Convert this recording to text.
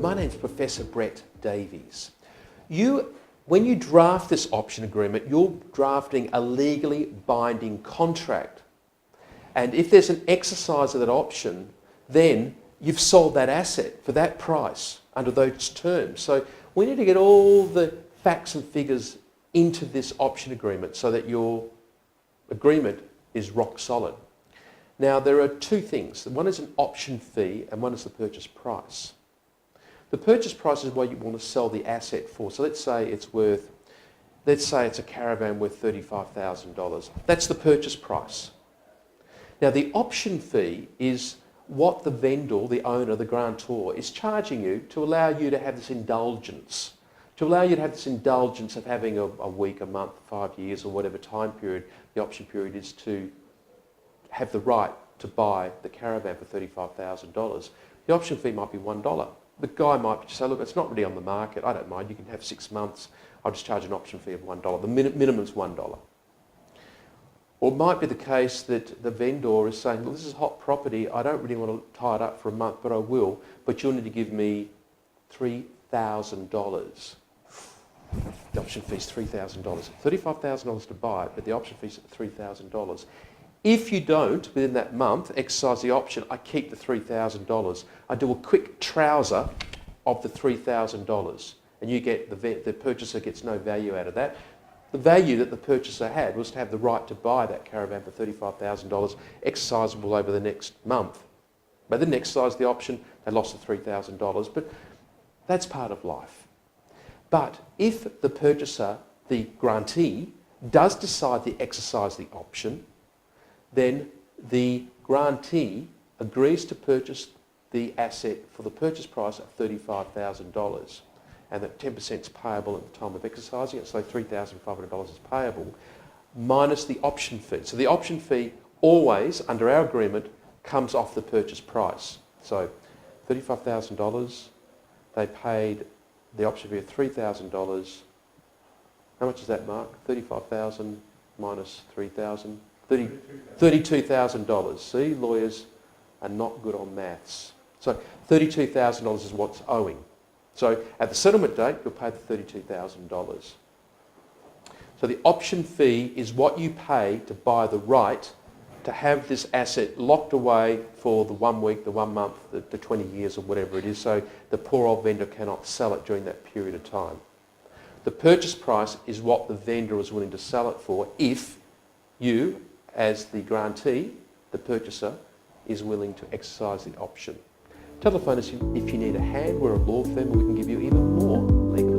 my name's Professor Brett Davies. When you draft this option agreement, you're drafting a legally binding contract. And if there's an exercise of that option, then you've sold that asset for that price under those terms. So we need to get all the facts and figures into this option agreement so that your agreement is rock solid. Now there are two things. One is an option fee and one is the purchase price. The purchase price is what you want to sell the asset for. So let's say it's a caravan worth $35,000. That's the purchase price. Now the option fee is what the vendor, the owner, the grantor is charging you to allow you to have this indulgence. To allow you to have this indulgence of having a week, a month, 5 years or whatever time period the option period is to have the right to buy the caravan for $35,000. The option fee might be $1. The guy might say, look, it's not really on the market, I don't mind, you can have 6 months, I'll just charge an option fee of $1. The minimum's $1. Or it might be the case that the vendor is saying, well, this is hot property, I don't really want to tie it up for a month, but I will, but you'll need to give me $3,000. The option fee is $3,000. $35,000 to buy it, but the option fee is $3,000. If you don't, within that month, exercise the option, I keep the $3,000. I do a quick trouser of the $3,000 and you get the purchaser gets no value out of that. The value that the purchaser had was to have the right to buy that caravan for $35,000, exercisable over the next month. They didn't exercise the option, they lost the $3,000, but that's part of life. But if the purchaser, the grantee, does decide to exercise the option, then the grantee agrees to purchase the asset for the purchase price of $35,000 and that 10% is payable at the time of exercising it, so $3,500 is payable, minus the option fee. So the option fee always, under our agreement, comes off the purchase price. So $35,000, they paid the option fee of $3,000. How much is that, Mark? $35,000 minus $3,000? $32,000. See, lawyers are not good on maths. So $32,000 is what's owing. So at the settlement date, you'll pay the $32,000. So the option fee is what you pay to buy the right to have this asset locked away for the 1 week, the 1 month, the 20 years or whatever it is, so the poor old vendor cannot sell it during that period of time. The purchase price is what the vendor is willing to sell it for if you, as the grantee, the purchaser, is willing to exercise the option. Telephone us if you need a hand. We're a law firm and we can give you even more legal